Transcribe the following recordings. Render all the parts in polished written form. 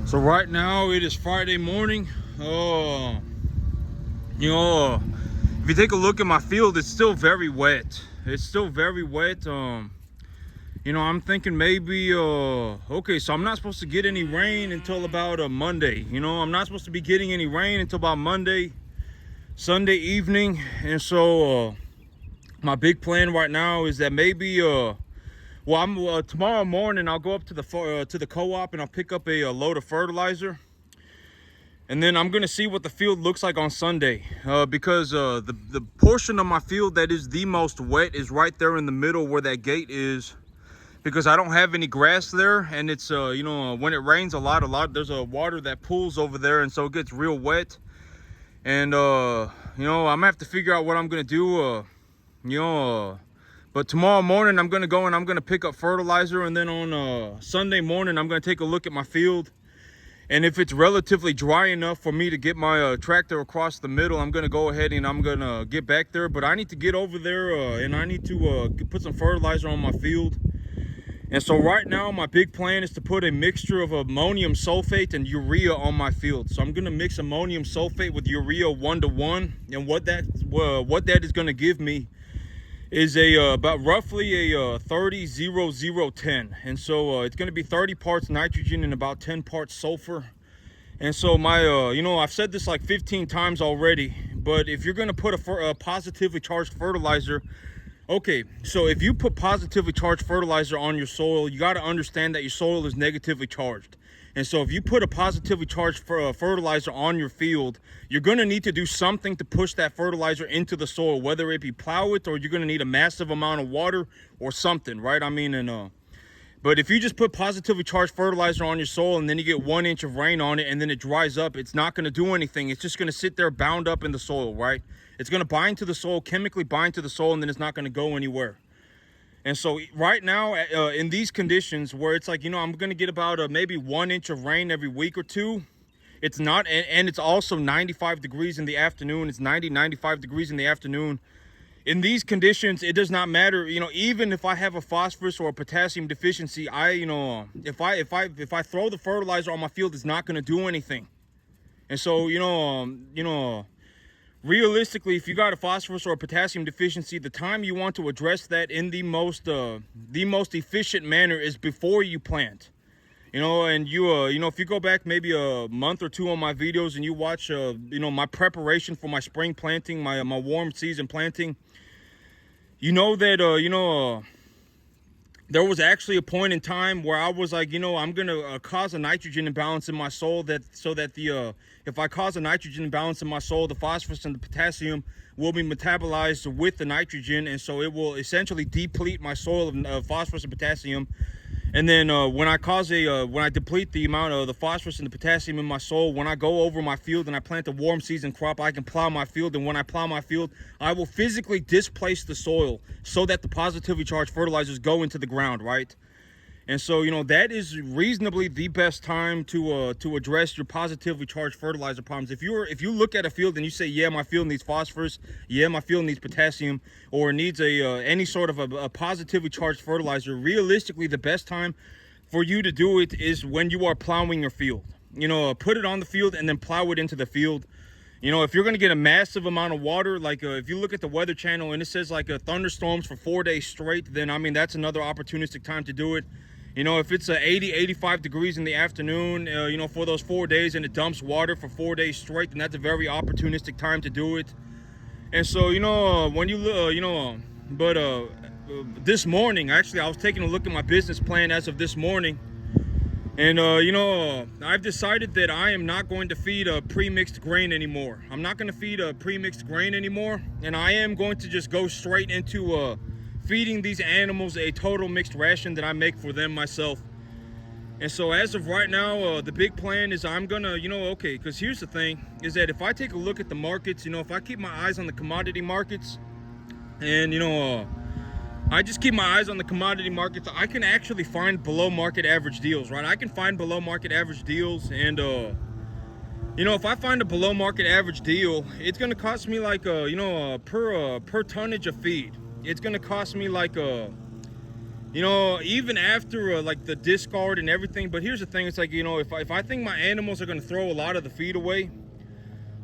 So right now it is Friday morning. You know, if you take a look at my field, it's still very wet. It's still very wet. I'm thinking maybe, okay, so I'm not supposed to get any rain until about Monday. I'm not supposed to be getting any rain until about Monday, Sunday evening. And so, my big plan right now is that maybe, tomorrow morning I'll go up to the co-op and I'll pick up a load of fertilizer. And then I'm gonna see what the field looks like on Sunday, because the portion of my field that is the most wet is right there in the middle where that gate is, because I don't have any grass there, and it's when it rains a lot, there's a water that pools over there, and so it gets real wet. And I'm gonna have to figure out what I'm gonna do. But tomorrow morning I'm gonna go and I'm gonna pick up fertilizer, and then on Sunday morning I'm gonna take a look at my field. And if it's relatively dry enough for me to get my tractor across the middle, I'm going to go ahead and I'm going to get back there. But I need to get over there and I need to put some fertilizer on my field. And so right now, my big plan is to put a mixture of ammonium sulfate and urea on my field. So I'm going to mix ammonium sulfate with urea 1-to-1. And what that is going to give me is about roughly a 30-0-0-10. And so it's going to be 30 parts nitrogen and about 10 parts sulfur. And so my I've said this like 15 times already, but if you're going to put a positively charged fertilizer, okay, so if you put positively charged fertilizer on your soil, you got to understand that your soil is negatively charged. And so if you put a positively charged fertilizer on your field, you're going to need to do something to push that fertilizer into the soil, whether it be plow it or you're going to need a massive amount of water or something, right? But if you just put positively charged fertilizer on your soil and then you get 1 inch of rain on it and then it dries up, it's not going to do anything. It's just going to sit there bound up in the soil, right? It's going to bind to the soil, chemically bind to the soil, and then it's not going to go anywhere. And so right now, in these conditions where it's like, I'm going to get about maybe 1 inch of rain every week or two. It's not, and it's also 95 degrees in the afternoon. It's 95 degrees in the afternoon. In these conditions, it does not matter, even if I have a phosphorus or a potassium deficiency, if I throw the fertilizer on my field, it's not going to do anything. And so, realistically, if you got a phosphorus or a potassium deficiency, the time you want to address that in the most efficient manner is before you plant. And if you go back maybe a month or two on my videos and you watch, my preparation for my spring planting, my warm season planting, there was actually a point in time where I was like, I'm going to cause a nitrogen imbalance in my soil if I cause a nitrogen imbalance in my soil, the phosphorus and the potassium will be metabolized with the nitrogen. And so it will essentially deplete my soil of phosphorus and potassium. And then when I deplete the amount of the phosphorus and the potassium in my soil, when I go over my field and I plant a warm season crop, I can plow my field. And when I plow my field, I will physically displace the soil so that the positively charged fertilizers go into the ground, right? And so, that is reasonably the best time to address your positively charged fertilizer problems. If you look at a field and you say, yeah, my field needs phosphorus, yeah, my field needs potassium, or it needs any sort of a positively charged fertilizer, realistically, the best time for you to do it is when you are plowing your field. Put it on the field and then plow it into the field. If you're going to get a massive amount of water, like if you look at the Weather Channel and it says like thunderstorms for 4 days straight, then that's another opportunistic time to do it. If it's 85 degrees in the afternoon, for those 4 days and it dumps water for 4 days straight, then that's a very opportunistic time to do it. And so, this morning, actually, I was taking a look at my business plan as of this morning. And, I've decided that I am not going to feed a pre-mixed grain anymore. I'm not going to feed a pre-mixed grain anymore. And I am going to just go straight into feeding these animals a total mixed ration that I make for them myself. And so as of right now, the big plan is I'm gonna, because here's the thing, is that if I take a look at the markets, if I keep my eyes on the commodity markets, and, I just keep my eyes on the commodity markets, I can actually find below market average deals, right? I can find below market average deals, and, if I find a below market average deal, it's gonna cost me like, per tonnage of feed. It's going to cost me like You know, even after like the discard and everything. But here's the thing, it's like, you know, if I think my animals are going to throw a lot of the feed away,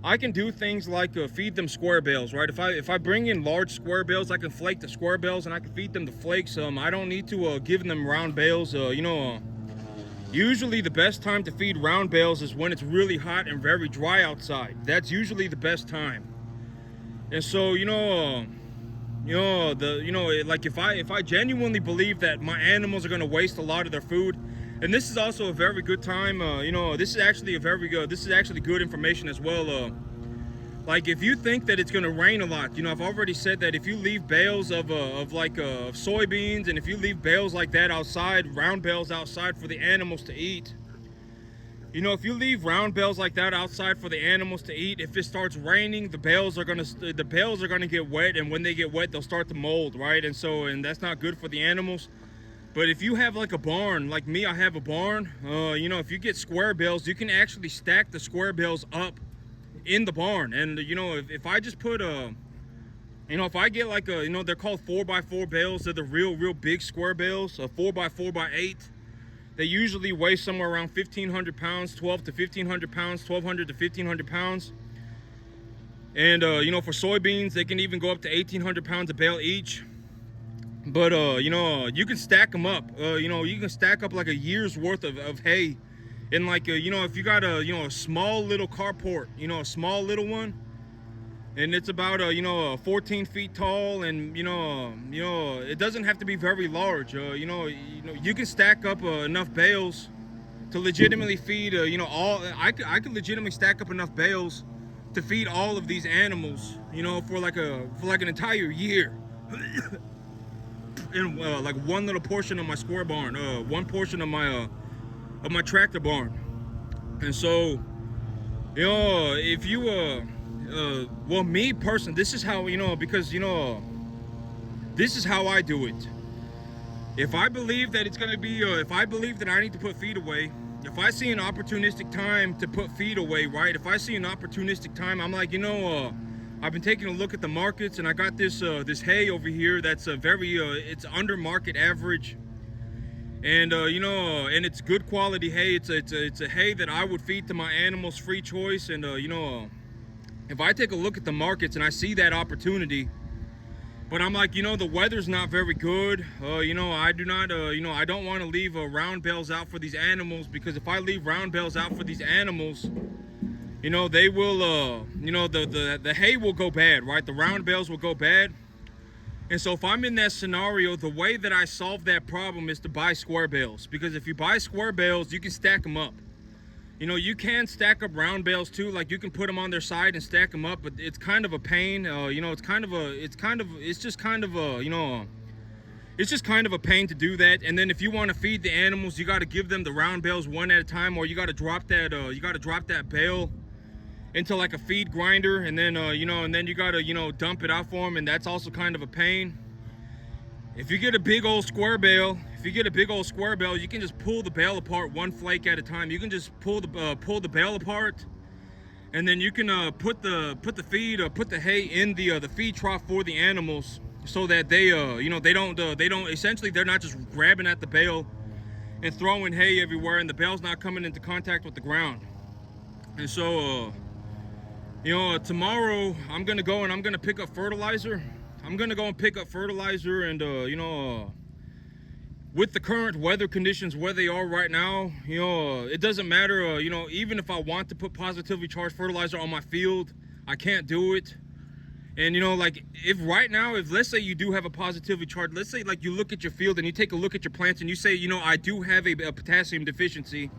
I can do things like feed them square bales, right? If I bring in large square bales, I can flake the square bales and I can feed them the flakes. I don't need to give them round bales. Usually the best time to feed round bales is when it's really hot and very dry outside. That's usually the best time. And so, like if I genuinely believe that my animals are going to waste a lot of their food, and this is also a very good time, this is actually good information as well. Like if you think that it's going to rain a lot, I've already said that if you leave bales of soybeans, and if you leave bales like that outside, round bales outside for the animals to eat, if you leave round bales like that outside for the animals to eat, if it starts raining, the bales are gonna get wet, and when they get wet, they'll start to mold, right? And that's not good for the animals. But if you have like a barn, like me, I have a barn. If you get square bales, you can actually stack the square bales up in the barn. And if I just put if I get like they're called 4x4 bales. They're the real big square bales. 4x4x8. They usually weigh somewhere around 1,500 pounds, 12 to 1,500 pounds, 1,200 to 1,500 pounds. And for soybeans, they can even go up to 1,800 pounds a bale each. But you can stack them up. You can stack up like a year's worth of hay. And like if you got a small little carport, a small little one, and it's about 14 feet tall, and it doesn't have to be very large. You can stack up enough bales to legitimately feed I could legitimately stack up enough bales to feed all of these animals, for like an entire year. In like one little portion of my square barn, one portion of my tractor barn. And so, if you well, me personally, this is how, because this is how I do it. If I believe that it's gonna be if I believe that I need to put feed away, if I see an opportunistic time to put feed away, right? If I see an opportunistic time, I'm like, I've been taking a look at the markets, and I got this hay over here that's it's under market average. And and it's good quality hay. It's a hay that I would feed to my animals free choice. And if I take a look at the markets and I see that opportunity, but I'm like, the weather's not very good. I do not I don't want to leave round bales out for these animals, because if I leave round bales out for these animals, they will the hay will go bad, right? The round bales will go bad. And so if I'm in that scenario, the way that I solve that problem is to buy square bales. Because if you buy square bales, you can stack them up. You can stack up round bales too. Like you can put them on their side and stack them up, but it's kind of a pain. It's just kind of a pain to do that. And then if you want to feed the animals, you got to give them the round bales one at a time, or you got to drop that bale into like a feed grinder, and then and then you gotta dump it out for them, and that's also kind of a pain. If you get a big old square bale, you can just pull the bale apart one flake at a time. You can just pull the bale apart, and then you can put the hay in the feed trough for the animals, so that they essentially they're not just grabbing at the bale and throwing hay everywhere, and the bale's not coming into contact with the ground. And so tomorrow I'm gonna go and I'm gonna pick up fertilizer. And with the current weather conditions where they are right now, it doesn't matter. Even if I want to put positively charged fertilizer on my field, I can't do it. And like if let's say you do have a positively charged, let's say like you look at your field and you take a look at your plants and you say, I do have a potassium deficiency.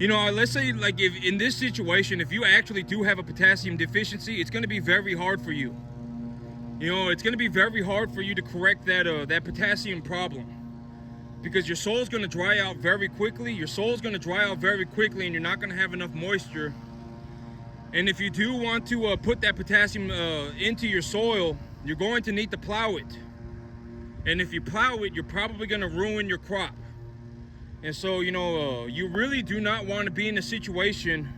Let's say like if in this situation, if you actually do have a potassium deficiency, it's going to be very hard for you. It's going to be very hard for you to correct that potassium problem, because your soil's going to dry out very quickly. And you're not going to have enough moisture. And if you do want to put that potassium into your soil, you're going to need to plow it. And if you plow it, you're probably going to ruin your crop. And so, you really do not want to be in a situation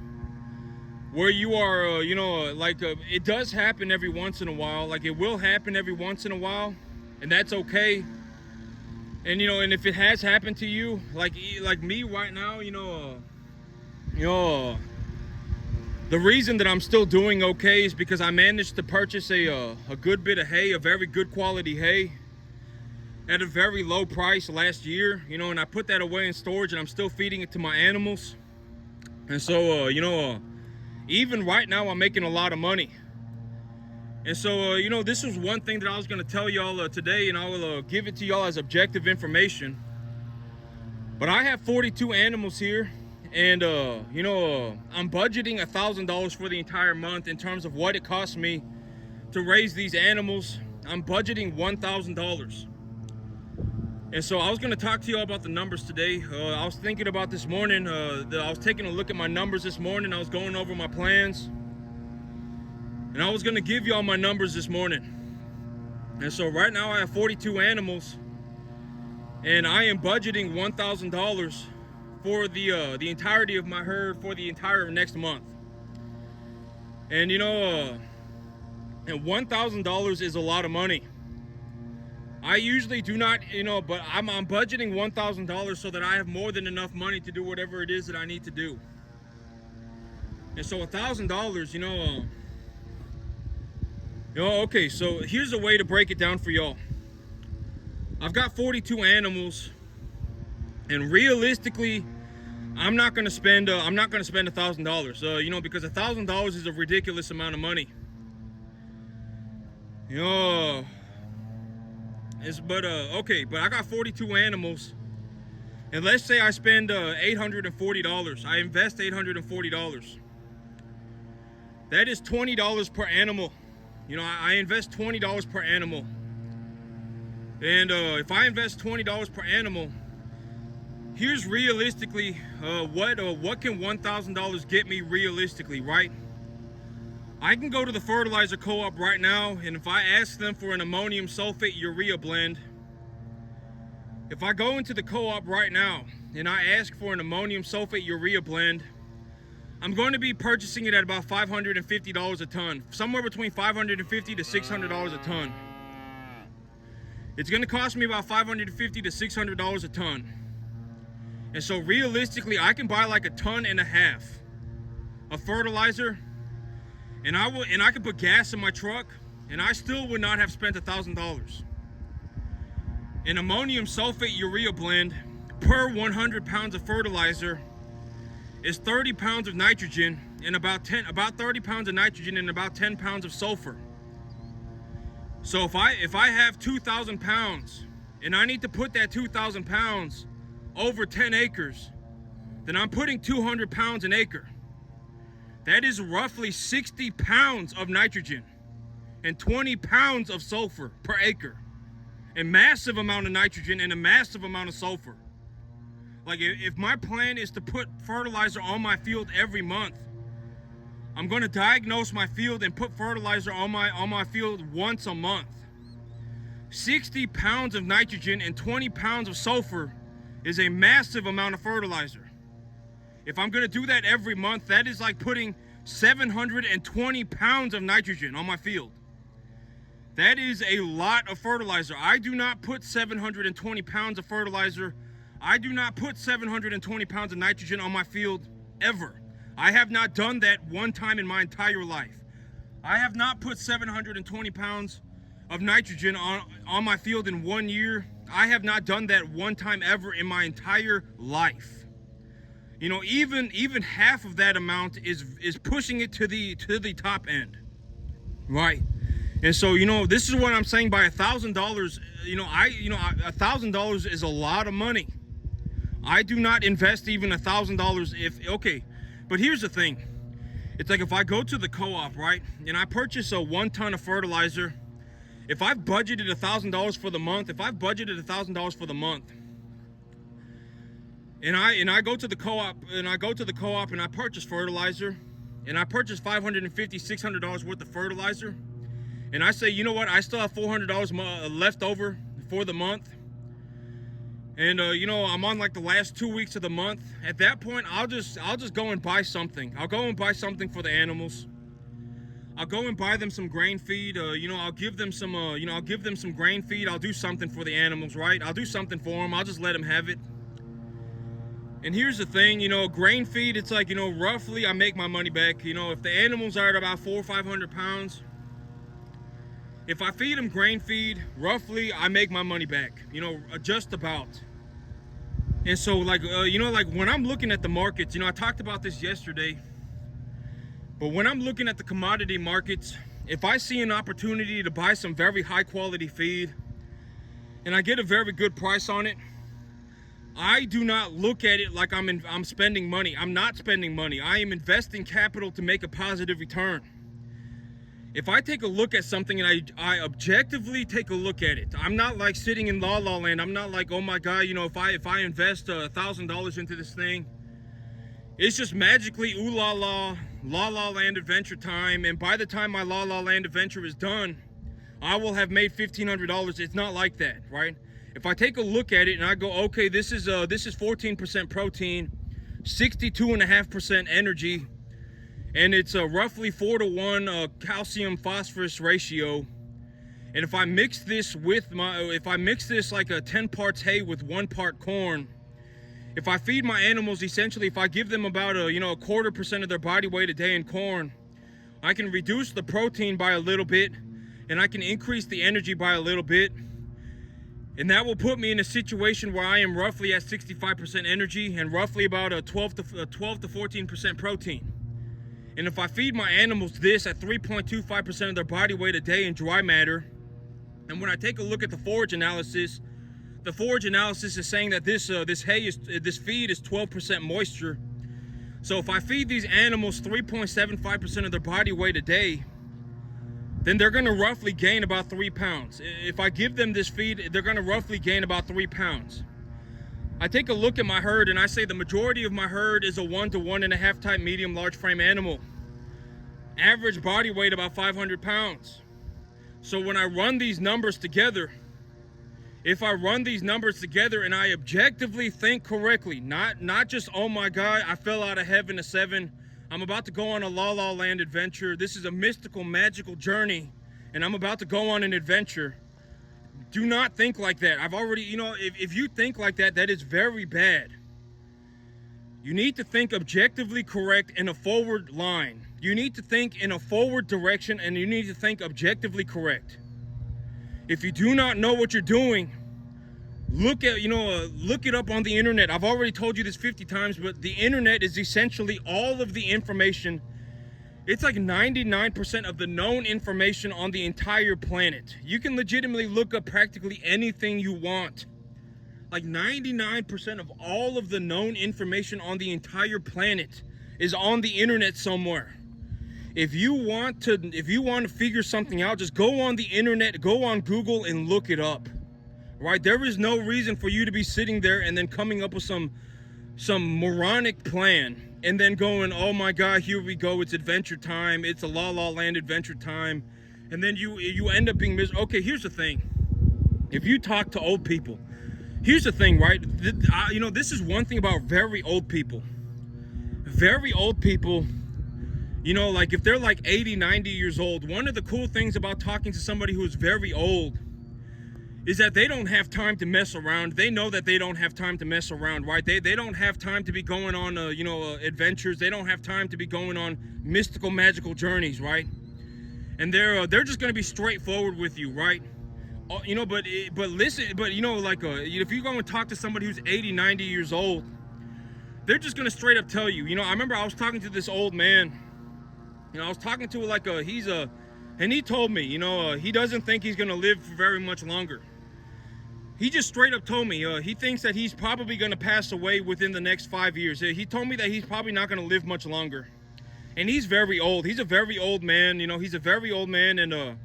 where you are, it does happen every once in a while. Like it will happen every once in a while, and that's okay. And you know, and if it has happened to you, like me right now, the reason that I'm still doing okay is because I managed to purchase a good bit of hay, a very good quality hay, at a very low price last year, you know, and I put that away in storage, and I'm still feeding it to my animals. And so, even right now, I'm making a lot of money. And so, this was one thing that I was going to tell y'all today, and I will give it to y'all as objective information. But I have 42 animals here, and, I'm budgeting $1,000 for the entire month in terms of what it costs me to raise these animals. I'm budgeting $1,000. And so I was going to talk to you all about the numbers today. I was thinking about this morning. I was taking a look at my numbers this morning. I was going over my plans. And I was going to give you all my numbers this morning. And so right now I have 42 animals. And I am budgeting $1,000 for the entirety of my herd for the entire next month. And and $1,000 is a lot of money. I usually do not, but I'm budgeting $1,000 so that I have more than enough money to do whatever it is that I need to do. And so $1,000, okay, so here's a way to break it down for y'all. I've got 42 animals, and realistically, I'm not gonna spend $1,000. Because $1,000 is a ridiculous amount of money. But I got 42 animals, and let's say I spend $840. I invest $840. That is $20 per animal. I invest $20 per animal. And if I invest $20 per animal, here's realistically what can $1,000 get me realistically, right? I can go to the fertilizer co-op right now, and if I ask them for an ammonium sulfate urea blend, if I go into the co-op right now and I ask for an ammonium sulfate urea blend, I'm going to be purchasing it at about $550 a ton, somewhere between $550 to $600 a ton. It's going to cost me about $550 to $600 a ton. And so realistically, I can buy like 1.5 tons of fertilizer, and I could put gas in my truck, and I still would not have spent $1,000. An ammonium sulfate urea blend per 100 pounds of fertilizer is 30 pounds of nitrogen and about 30 pounds of nitrogen and about 10 pounds of sulfur. So if I have 2,000 pounds and I need to put that 2,000 pounds over 10 acres, then I'm putting 200 pounds an acre. That is roughly 60 pounds of nitrogen and 20 pounds of sulfur per acre. A massive amount of nitrogen and a massive amount of sulfur. Like if my plan is to put fertilizer on my field every month, I'm going to diagnose my field and put fertilizer on my field once a month. 60 pounds of nitrogen and 20 pounds of sulfur is a massive amount of fertilizer. If I'm going to do that every month, that is like putting 720 pounds of nitrogen on my field. That is a lot of fertilizer. I do not put 720 pounds of fertilizer. I do not put 720 pounds of nitrogen on my field ever. I have not done that one time in my entire life. I have not put 720 pounds of nitrogen on my field in 1 year. I have not done that one time ever in my entire life. Even half of that amount is pushing it to the top end, right? And so this is what I'm saying by $1,000. $1,000 is a lot of money. I do not invest even $1,000 but here's the thing. It's like if I go to the co-op, right, and I purchase a 1 ton of fertilizer, if I've budgeted $1,000 for the month, and I go to the co-op and I purchase fertilizer, and I purchase $550, $600 worth of fertilizer, and I say, you know what, I still have $400 left over for the month, and I'm on like the last 2 weeks of the month. At that point, I'll just go and buy something. I'll go and buy something for the animals. I'll go and buy them some grain feed. You know, I'll give them some, I'll give them some grain feed. I'll do something for the animals, right? I'll do something for them. I'll just let them have it. And here's the thing, you know, grain feed, it's like, you know, roughly I make my money back. You know, if the animals are at about 400 or 500 pounds, if I feed them grain feed, roughly I make my money back, you know, just about. And so, like, you know, like when I'm looking at the markets, you know, I talked about this yesterday, but when I'm looking at the commodity markets, if I see an opportunity to buy some very high quality feed and I get a very good price on it, I do not look at it like I'm spending money. I'm not spending money. I am investing capital to make a positive return. If I take a look at something and I objectively take a look at it, I'm not like sitting in la la land. I'm not like, oh my God, you know, if I invest $1,000 into this thing, it's just magically ooh la la land adventure time. And by the time my la la land adventure is done, I will have made $1,500. It's not like that, right? If I take a look at it and I go, okay, this is 14% protein, 62.5% energy, and it's a roughly 4-to-1 calcium phosphorus ratio. And if I mix this like a 10 parts hay with 1 part corn, if I feed my animals, essentially, if I give them about a 1/4% of their body weight a day in corn, I can reduce the protein by a little bit, and I can increase the energy by a little bit. And that will put me in a situation where I am roughly at 65% energy and roughly about a 12 to 14% protein. And if I feed my animals this at 3.25% of their body weight a day in dry matter, and when I take a look at the forage analysis is saying that this feed is 12% moisture. So if I feed these animals 3.75% of their body weight a day, then they're gonna roughly gain about 3 pounds. If I give them this feed, they're gonna roughly gain about 3 pounds. I take a look at my herd and I say the majority of my herd is a 1 to 1.5 type medium large frame animal. Average body weight about 500 pounds. So when I run these numbers together, if I run these numbers together and I objectively think correctly, not just, oh my God, I fell out of heaven a 7, I'm about to go on a La La Land adventure. This is a mystical, magical journey, and I'm about to go on an adventure. Do not think like that. I've already, if you think like that, that is very bad. You need to think objectively correct in a forward line. You need to think in a forward direction, and you need to think objectively correct. If you do not know what you're doing, look it up on the internet. I've already told you this 50 times, but the internet is essentially all of the information. It's like 99% of the known information on the entire planet. You can legitimately look up practically anything you want. Like 99% of all of the known information on the entire planet is on the internet somewhere. If you want to figure something out, just go on the internet, go on Google and look it up. Right? There is no reason for you to be sitting there and then coming up with some moronic plan and then going, oh my God, here we go, it's adventure time, it's a La La Land adventure time, and then you end up being miserable. Okay, here's the thing. If you talk to old people, here's the thing, right? This is one thing about very old people. Very old people, like if they're like 80, 90 years old, one of the cool things about talking to somebody who is very old is that they don't have time to mess around. They know that they don't have time to mess around, right? They don't have time to be going on, adventures. They don't have time to be going on mystical, magical journeys, right? And they're just gonna be straightforward with you, right? But listen, if you go and talk to somebody who's 80, 90 years old, they're just gonna straight up tell you. I remember I was talking to this old man. I was talking to and he told me, he doesn't think he's gonna live for very much longer. He just straight up told me he thinks that he's probably going to pass away within the next 5 years. He told me that he's probably not going to live much longer. And he's very old. He's a very old man. He's a very old man, and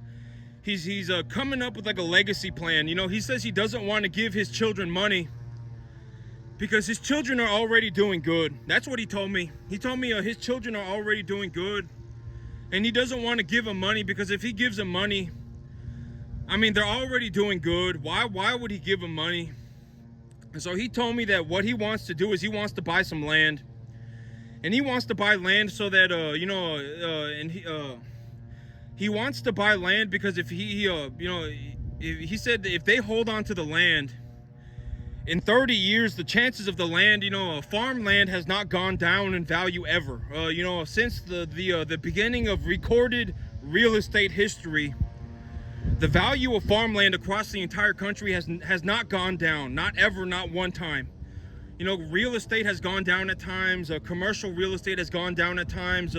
he's coming up with like a legacy plan. He says he doesn't want to give his children money because his children are already doing good. That's what he told me. He told me his children are already doing good, and he doesn't want to give them money because if he gives them money, they're already doing good. Why would he give them money? And so he told me that what he wants to do is he wants to buy some land. And he wants to buy land so that, he wants to buy land because if he said that if they hold on to the land, in 30 years, the chances of the land, farmland has not gone down in value ever. Since the beginning of recorded real estate history, the value of farmland across the entire country has not gone down, not ever, not one time. Real estate has gone down at times. Commercial real estate has gone down at times.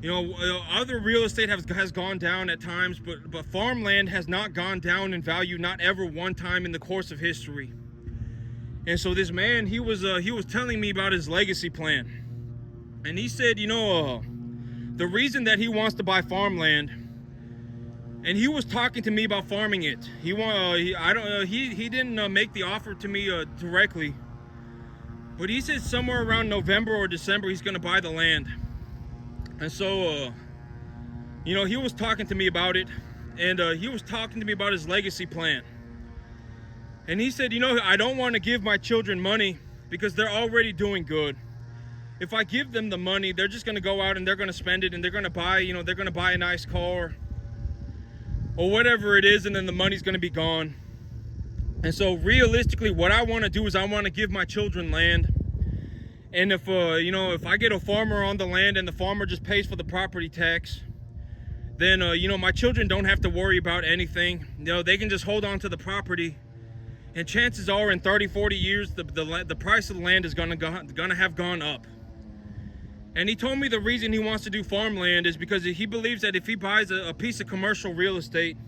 Other real estate has gone down at times, but farmland has not gone down in value, not ever one time in the course of history. And so this man, he was telling me about his legacy plan, and he said, the reason that he wants to buy farmland, and he was talking to me about farming it. He didn't make the offer to me directly, but he said somewhere around November or December he's gonna buy the land. And so, he was talking to me about it, and he was talking to me about his legacy plan. And he said, I don't want to give my children money because they're already doing good. If I give them the money, they're just going to go out and they're going to spend it, and they're going to buy, they're going to buy a nice car or whatever it is, and then the money's going to be gone. And so realistically, what I want to do is I want to give my children land. And if I get a farmer on the land and the farmer just pays for the property tax, then my children don't have to worry about anything. They can just hold on to the property, and chances are in 30-40 years the price of the land is gonna have gone up. And he told me the reason he wants to do farmland is because he believes that if he buys a piece of commercial real estate,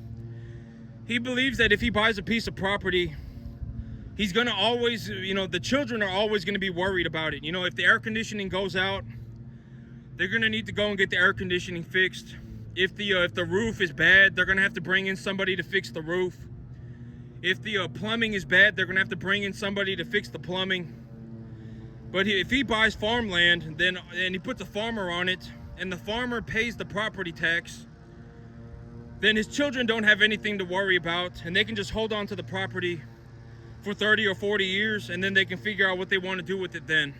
he believes that if he buys a piece of property, he's gonna always, the children are always gonna be worried about it. If the air conditioning goes out, they're gonna need to go and get the air conditioning fixed. If the roof is bad, they're gonna have to bring in somebody to fix the roof. If the plumbing is bad, they're gonna have to bring in somebody to fix the plumbing. But if he buys farmland, and he puts a farmer on it, and the farmer pays the property tax, then his children don't have anything to worry about, and they can just hold on to the property for 30 or 40 years, and then they can figure out what they want to do with it then.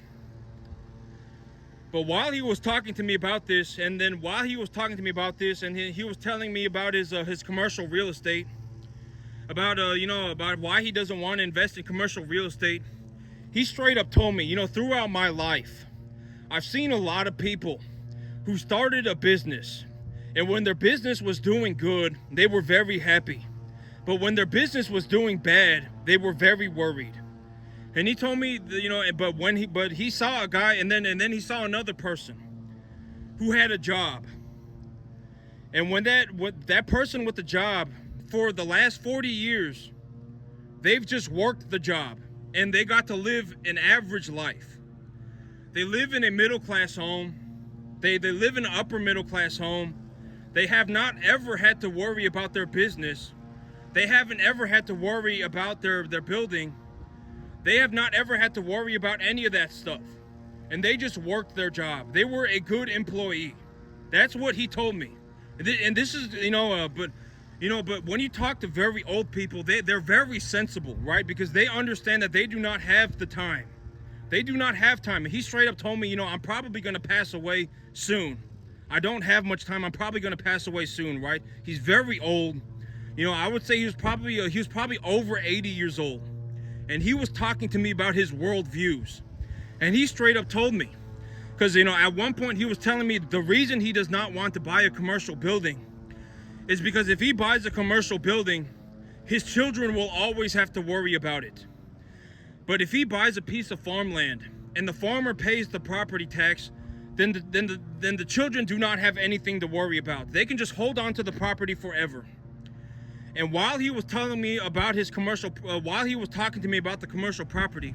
But while he was talking to me about this, and he was telling me about his commercial real estate, about why he doesn't want to invest in commercial real estate, he straight up told me, throughout my life, I've seen a lot of people who started a business, and when their business was doing good, they were very happy. But when their business was doing bad, they were very worried. And he told me, but he saw a guy, and then he saw another person who had a job. And when that person with the job, for the last 40 years, they've just worked the job, and they got to live an average life. They live in a middle-class home. They live in an upper middle-class home. They have not ever had to worry about their business. They haven't ever had to worry about their building. They have not ever had to worry about any of that stuff. And they just worked their job. They were a good employee. That's what he told me. And this is, but when you talk to very old people, they're very sensible, right? Because they understand that they do not have the time. They do not have time. And he straight up told me, I'm probably going to pass away soon. I don't have much time. I'm probably going to pass away soon, right? He's very old. I would say he was probably over 80 years old, and he was talking to me about his world views, and he straight up told me, because at one point he was telling me the reason he does not want to buy a commercial building is because if he buys a commercial building, his children will always have to worry about it. But if he buys a piece of farmland and the farmer pays the property tax, then the children do not have anything to worry about. They can just hold on to the property forever. And while he was telling me about while he was talking to me about the commercial property,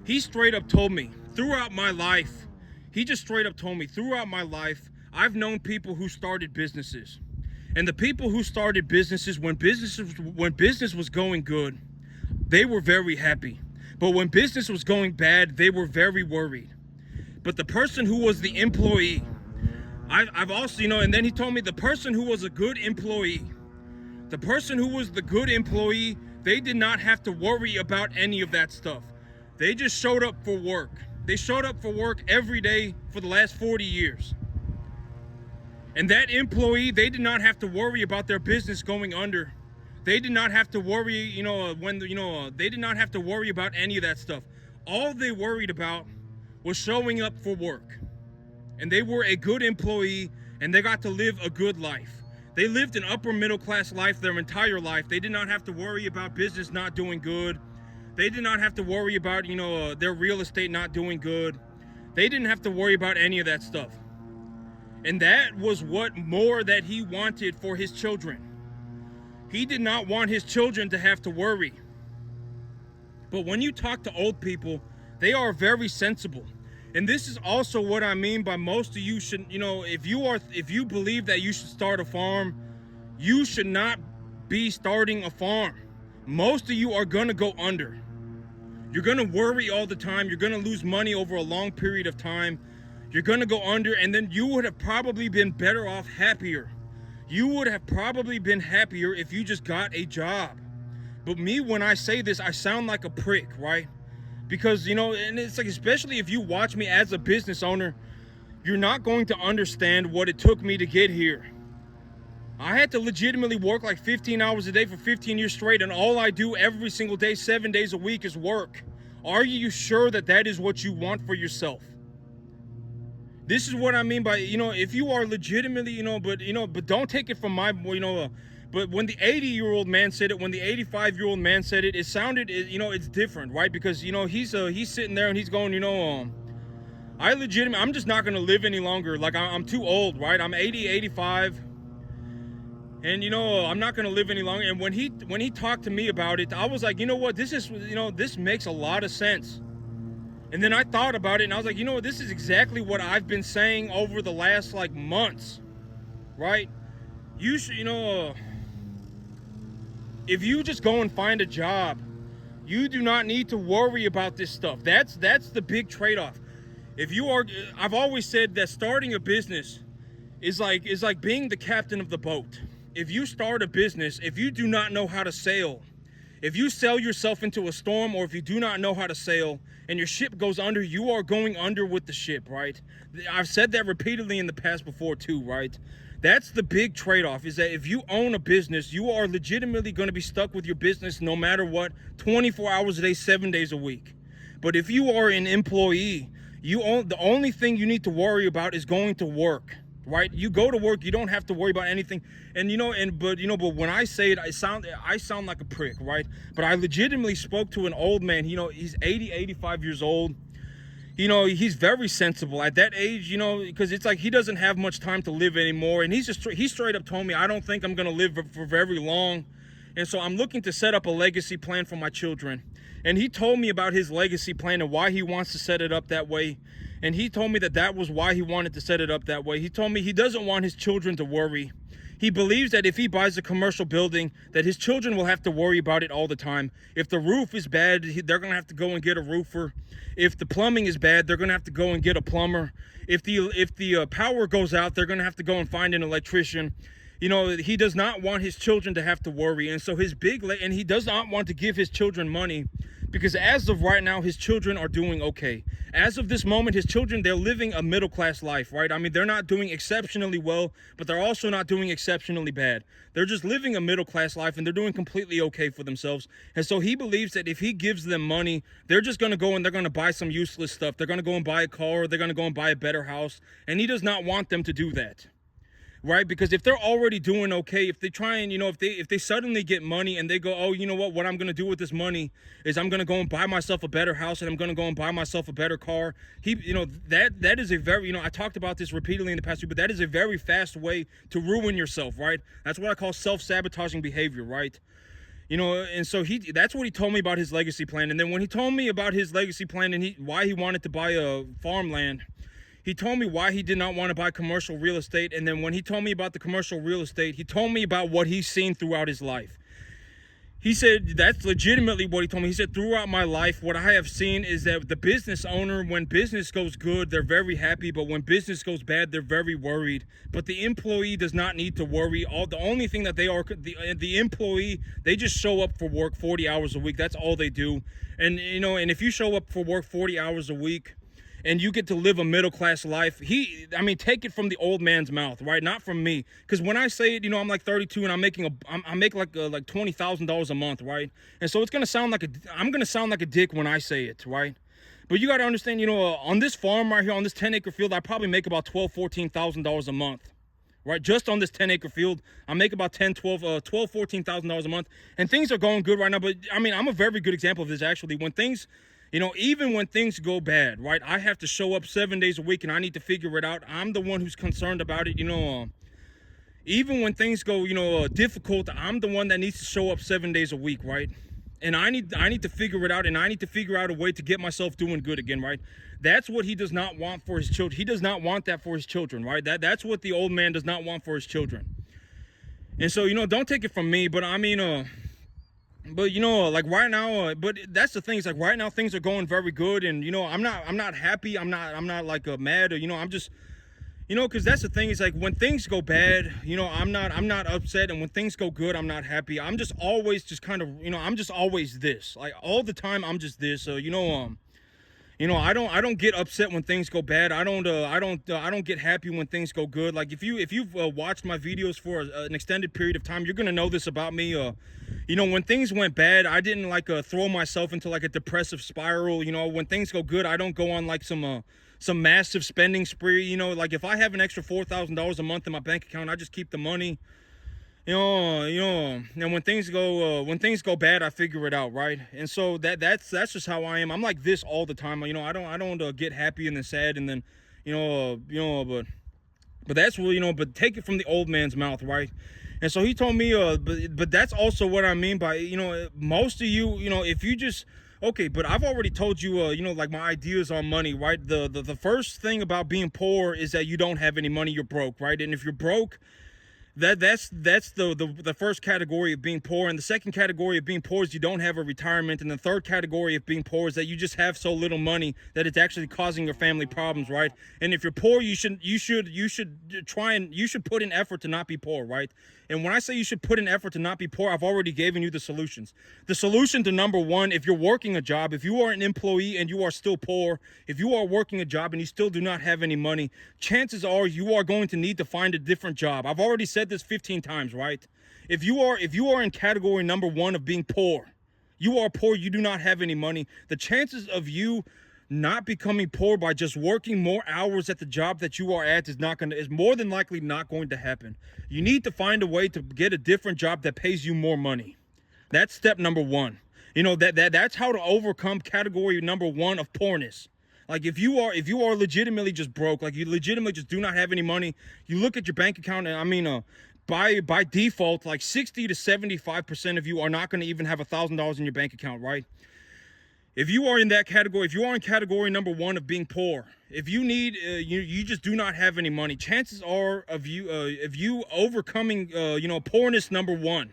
he straight up told me, throughout my life, I've known people who started businesses. And the people who started businesses, when business was going good, they were very happy. But when business was going bad, they were very worried. But the person who was the employee, I've also, and then he told me the person who was a good employee, the person who was the good employee, they did not have to worry about any of that stuff. They just showed up for work. They showed up for work every day for the last 40 years. And that employee, they did not have to worry about their business going under. They did not have to worry, they did not have to worry about any of that stuff. All they worried about was showing up for work. And they were a good employee, and they got to live a good life. They lived an upper middle class life their entire life. They did not have to worry about business not doing good. They did not have to worry about, their real estate not doing good. They didn't have to worry about any of that stuff. And that was what more that he wanted for his children. He did not want his children to have to worry. But when you talk to old people, they are very sensible. And this is also what I mean by most of you should, if you believe that you should start a farm, you should not be starting a farm. Most of you are gonna go under. You're gonna worry all the time. You're gonna lose money over a long period of time. You're gonna go under, and then you would have probably been better off, happier. You would have probably been happier if you just got a job. But me, when I say this, I sound like a prick, right? Because, and it's like, especially if you watch me as a business owner, you're not going to understand what it took me to get here. I had to legitimately work like 15 hours a day for 15 years straight, and all I do every single day, 7 days a week, is work. Are you sure that that is what you want for yourself? This is what I mean by, if you are legitimately, but don't take it from my, but when the 80-year-old man said it, when the 85-year-old man said it, it sounded, it's different, right? Because, he's sitting there and he's going, I'm just not going to live any longer. Like, I'm too old, right? I'm 80, 85. And, I'm not going to live any longer. And when he talked to me about it, I was like, this makes a lot of sense. And then I thought about it, and I was like, this is exactly what I've been saying over the last, months, right? You should, if you just go and find a job, you do not need to worry about this stuff. That's the big trade-off. I've always said that starting a business is like being the captain of the boat. If you start a business, if you do not know how to sail, if you sell yourself into a storm, or if you do not know how to sail and your ship goes under, you are going under with the ship, right? I've said that repeatedly in the past before too, right? That's the big trade-off, is that if you own a business, you are legitimately going to be stuck with your business no matter what, 24 hours a day, 7 days a week. But if you are an employee, the only thing you need to worry about is going to work. Right? You go to work, you don't have to worry about anything. And but when I say it, I sound like a prick, right? But I legitimately spoke to an old man. He's 80, 85 years old. He's very sensible at that age, because it's like he doesn't have much time to live anymore. And he straight up told me, I don't think I'm going to live for very long. And so I'm looking to set up a legacy plan for my children. And he told me about his legacy plan and why he wants to set it up that way. And he told me that was why he wanted to set it up that way. He told me he doesn't want his children to worry. He believes that if he buys a commercial building, that his children will have to worry about it all the time. If the roof is bad, they're going to have to go and get a roofer. If the plumbing is bad, they're going to have to go and get a plumber. If the power goes out, they're going to have to go and find an electrician. He does not want his children to have to worry. And so and he does not want to give his children money, because as of right now, his children are doing okay. As of this moment, his children, they're living a middle-class life, right? I mean, they're not doing exceptionally well, but they're also not doing exceptionally bad. They're just living a middle-class life, and they're doing completely okay for themselves. And so he believes that if he gives them money, they're just going to go and they're going to buy some useless stuff. They're going to go and buy a car, or they're going to go and buy a better house. And he does not want them to do that. Right? Because if they're already doing okay, if they try and, if they suddenly get money and they go, oh, what I'm going to do with this money is I'm going to go and buy myself a better house, and I'm going to go and buy myself a better car. That is a very, I talked about this repeatedly in the past week, but that is a very fast way to ruin yourself, right? That's what I call self-sabotaging behavior, right? And so that's what he told me about his legacy plan. And then when he told me about his legacy plan and why he wanted to buy a farmland, he told me why he did not want to buy commercial real estate. And then when he told me about the commercial real estate, he told me about what he's seen throughout his life. He said, that's legitimately what he told me. He said, throughout my life, what I have seen is that the business owner, when business goes good, they're very happy. But when business goes bad, they're very worried. But the employee does not need to worry. The only thing that they are, the employee, they just show up for work 40 hours a week. That's all they do. And, and if you show up for work 40 hours a week, and you get to live a middle-class life. I mean, take it from the old man's mouth, right? Not from me. Because when I say it, you know, I'm like 32 and I make like $20,000 a month, right? And so I'm gonna sound like a dick when I say it, right? But you got to understand, you know, on this farm right here, on this 10-acre field, I probably make about $14,000 a month, right? Just on this 10-acre field, I make about $14,000 a month, and things are going good right now. But I mean, I'm a very good example of this, actually. When things, you know, even when things go bad, right, I have to show up 7 days a week, and I need to figure it out. I'm the one who's concerned about it, you know. Even when things go, you know, difficult, I'm the one that needs to show up 7 days a week, right? And I need to figure it out, and I need to figure out a way to get myself doing good again, right? That's what he does not want for his children. He does not want that for his children, right? That's what the old man does not want for his children. And so, you know, don't take it from me, but I mean, but you know, like right now, but that's the thing. It's like right now things are going very good, and you know, I'm not happy. I'm not like mad, or you know, I'm just. You know, because that's the thing, is like when things go bad, you know, I'm not upset, and when things go good, I'm not happy. I'm just always just kind of, you know, I'm just always this. Like all the time, I'm just this. So you know, I don't get upset when things go bad. I don't get happy when things go good. Like if you've watched my videos for an extended period of time, you're gonna know this about me. You know, when things went bad, I didn't like throw myself into like a depressive spiral. You know, when things go good, I don't go on like some massive spending spree. You know, like if I have an extra $4,000 a month in my bank account, I just keep the money. You know, and when things go bad, I figure it out, right? And so that's just how I am. I'm like this all the time. You know, I don't get happy and then sad and then, but that's what, you know, but take it from the old man's mouth, right? And so he told me, but that's also what I mean by, you know, most of you, you know, if you just, okay, but I've already told you, you know, like my ideas on money, right? The first thing about being poor is that you don't have any money, you're broke, right? And if you're broke, that's the first category of being poor. And the second category of being poor is you don't have a retirement. And the third category of being poor is that you just have so little money that it's actually causing your family problems, right? And if you're poor, you should put in effort to not be poor, right? And when I say you should put in effort to not be poor, I've already given you the solutions. The solution to number one, if you're working a job, if you are an employee and you are still poor, if you are working a job and you still do not have any money, chances are you are going to need to find a different job. I've already said this 15 times, right? If you are in category number one of being poor, you are poor, you do not have any money, the chances of you not becoming poor by just working more hours at the job that you are at is more than likely not going to happen. You need to find a way to get a different job that pays you more money. That's step number one. You know, that's how to overcome category number one of poorness. Like if you are legitimately just broke, like you legitimately just do not have any money, you look at your bank account, and I mean, by default, like 60 to 75% of you are not going to even have $1,000 in your bank account, right? If you are in that category, if you are in category number one of being poor, if you need, you just do not have any money, chances are of you overcoming, poorness number one,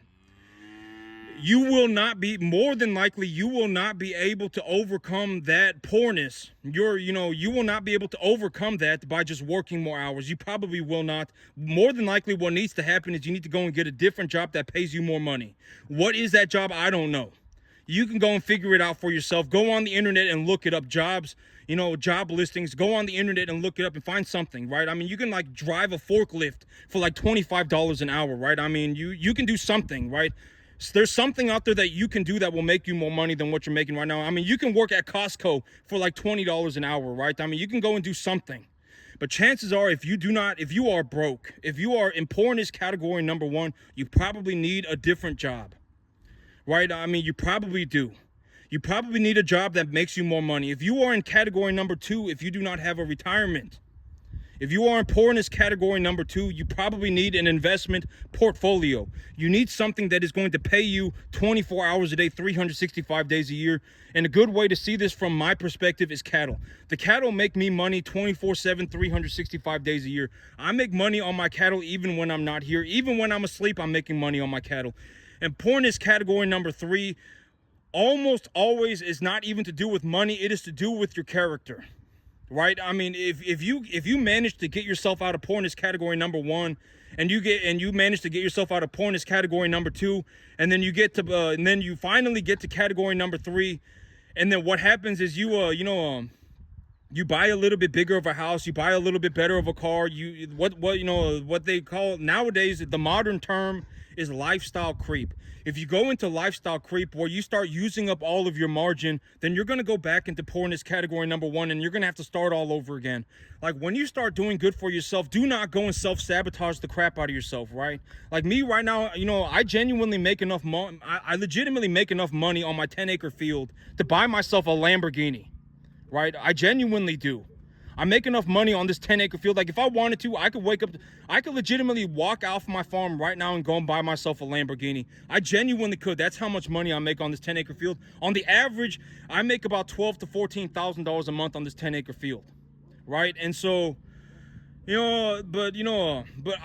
you will not be, more than likely, you will not be able to overcome that poorness. You will not be able to overcome that by just working more hours. You probably will not. More than likely, what needs to happen is you need to go and get a different job that pays you more money. What is that job? I don't know. You can go and figure it out for yourself. Go on the internet and look it up. Jobs, job listings. Go on the internet and look it up and find something, right? I mean, you can like drive a forklift for like $25 an hour, right? I mean, you can do something, right? So there's something out there that you can do that will make you more money than what you're making right now. I mean, you can work at Costco for like $20 an hour, right? I mean, you can go and do something. But chances are, if you are broke, if you are in poorness category number one, you probably need a different job. Right? I mean, you probably do. You probably need a job that makes you more money. If you are in category number two, if you do not have a retirement, if you are in poorness category number two, you probably need an investment portfolio. You need something that is going to pay you 24 hours a day, 365 days a year. And a good way to see this from my perspective is cattle. The cattle make me money 24/7, 365 days a year. I make money on my cattle even when I'm not here. Even when I'm asleep, I'm making money on my cattle. And poorness category number three almost always is not even to do with money. It is to do with your character, right? I mean, if you manage to get yourself out of poorness category number one, and you manage to get yourself out of poorness category number two, and then you finally get to category number three, and then what happens is you You buy a little bit bigger of a house, you buy a little bit better of a car, what they call nowadays, the modern term is lifestyle creep. If you go into lifestyle creep where you start using up all of your margin, then you're going to go back into poorness category number 1, and you're going to have to start all over again. Like, when you start doing good for yourself, do not go and self-sabotage the crap out of yourself, right? Like me right now, I genuinely make enough money. I legitimately make enough money on my 10-acre field to buy myself a Lamborghini, right? I genuinely do. I make enough money on this 10-acre field. Like, if I wanted to, I could legitimately walk off my farm right now and go and buy myself a Lamborghini. I genuinely could. That's how much money I make on this 10-acre field. On the average, I make about $12,000 to $14,000 a month on this 10-acre field, right? And so, but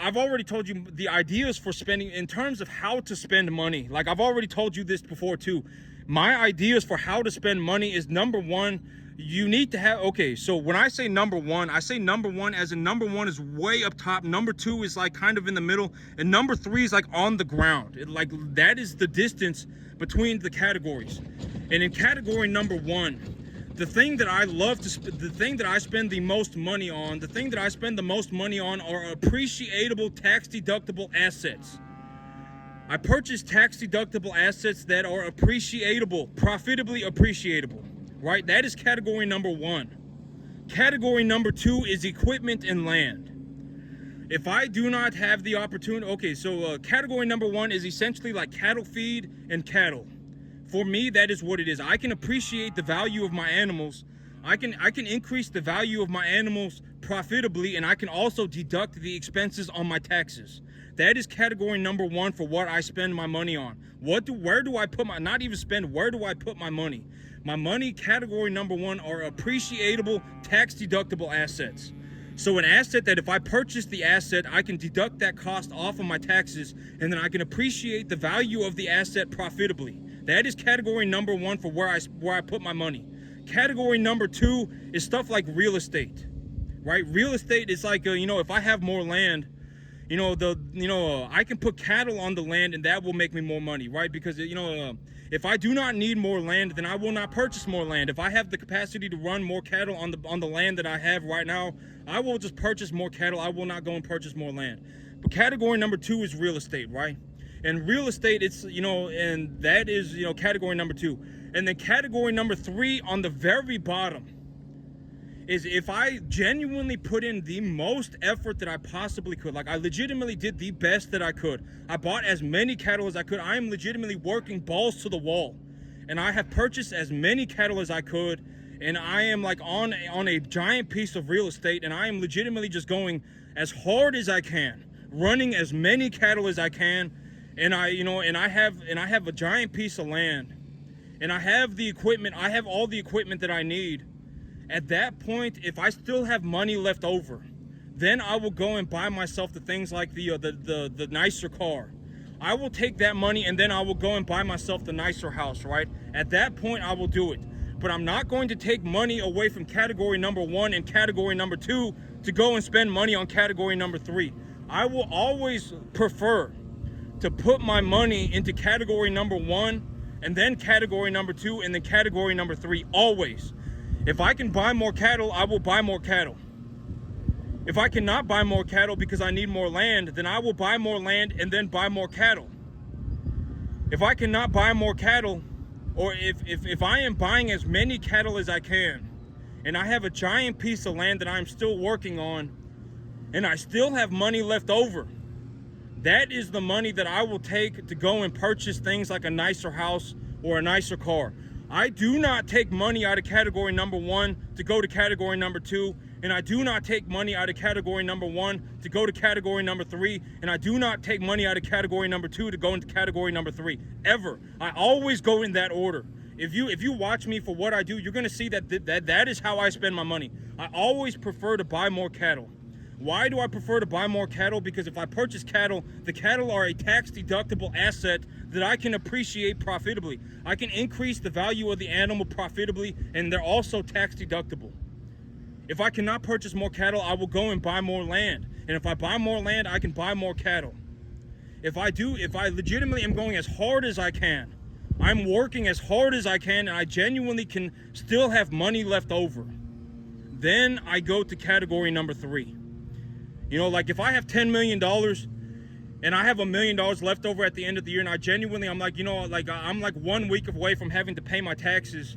I've already told you the ideas for spending in terms of how to spend money. Like, I've already told you this before too. My ideas for how to spend money is, number one, you need to have, okay, so when I say number one, I say number one as in number one is way up top, number two is like kind of in the middle, and number three is like on the ground. That is the distance between the categories. And in category number one, the thing that I the thing that I spend the most money on, the thing that I spend the most money on are appreciable tax-deductible assets. I purchase tax-deductible assets that are appreciable, profitably appreciable. Right? That is category number one. Category number two is equipment and land. If I do not have the opportunity, okay, so category number one is essentially like cattle feed and cattle. For me, that is what it is. I can appreciate the value of my animals. I can increase the value of my animals profitably, and I can also deduct the expenses on my taxes. That is category number one for what I spend my money on. Where do I put my, not even spend, where do I put my money? My money, category number one, are appreciable tax-deductible assets. So an asset that if I purchase the asset, I can deduct that cost off of my taxes, and then I can appreciate the value of the asset profitably. That is category number one for where I put my money. Category number two is stuff like real estate, right? Real estate is like, if I have more land, I can put cattle on the land, and that will make me more money, right? Because, if I do not need more land, then I will not purchase more land. If I have the capacity to run more cattle on the land that I have right now, I will just purchase more cattle. I will not go and purchase more land. But category number two is real estate, right? And real estate, it's, and that is, category number two. And then category number three on the very bottom is if I genuinely put in the most effort that I possibly could. Like, I legitimately did the best that I could. I bought as many cattle as I could. I am legitimately working balls to the wall. And I have purchased as many cattle as I could. And I am like on a giant piece of real estate. And I am legitimately just going as hard as I can, running as many cattle as I can. And I have a giant piece of land. And I have the equipment. I have all the equipment that I need. At that point, if I still have money left over, then I will go and buy myself the things like the nicer car. I will take that money and then I will go and buy myself the nicer house, right? At that point, I will do it. But I'm not going to take money away from category number one and category number two to go and spend money on category number three. I will always prefer to put my money into category number one and then category number two and then category number three, always. If I can buy more cattle, I will buy more cattle. If I cannot buy more cattle because I need more land, then I will buy more land and then buy more cattle. If I cannot buy more cattle, or if I am buying as many cattle as I can, and I have a giant piece of land that I'm still working on, and I still have money left over, that is the money that I will take to go and purchase things like a nicer house or a nicer car. I do not take money out of category number one to go to category number two, and I do not take money out of category number one to go to category number three, and I do not take money out of category number two to go into category number three, ever. I always go in that order. If you watch me for what I do, you're gonna see that is how I spend my money. I always prefer to buy more cattle. Why do I prefer to buy more cattle? Because if I purchase cattle, the cattle are a tax-deductible asset that I can appreciate profitably. I can increase the value of the animal profitably, and they're also tax-deductible. If I cannot purchase more cattle, I will go and buy more land. And if I buy more land, I can buy more cattle. If I legitimately am going as hard as I can, I'm working as hard as I can, and I genuinely can still have money left over, then I go to category number 3. You know, like if I have $10 million and I have $1 million left over at the end of the year, and I genuinely, I'm like, you know, like I'm like 1 week away from having to pay my taxes,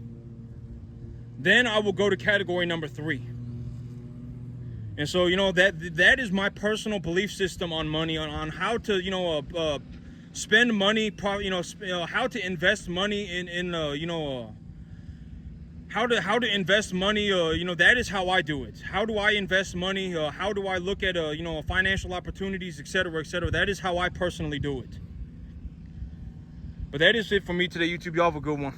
then I will go to category number 3. And so, you know, that is my personal belief system on money, on how to, you know, spend money, how to invest money in you know, how to invest money. You know, that is how I do it. How do I invest money? How do I look at you know, financial opportunities, etc., etc. That is how I personally do it. But that is it for me today, YouTube. Y'all have a good one.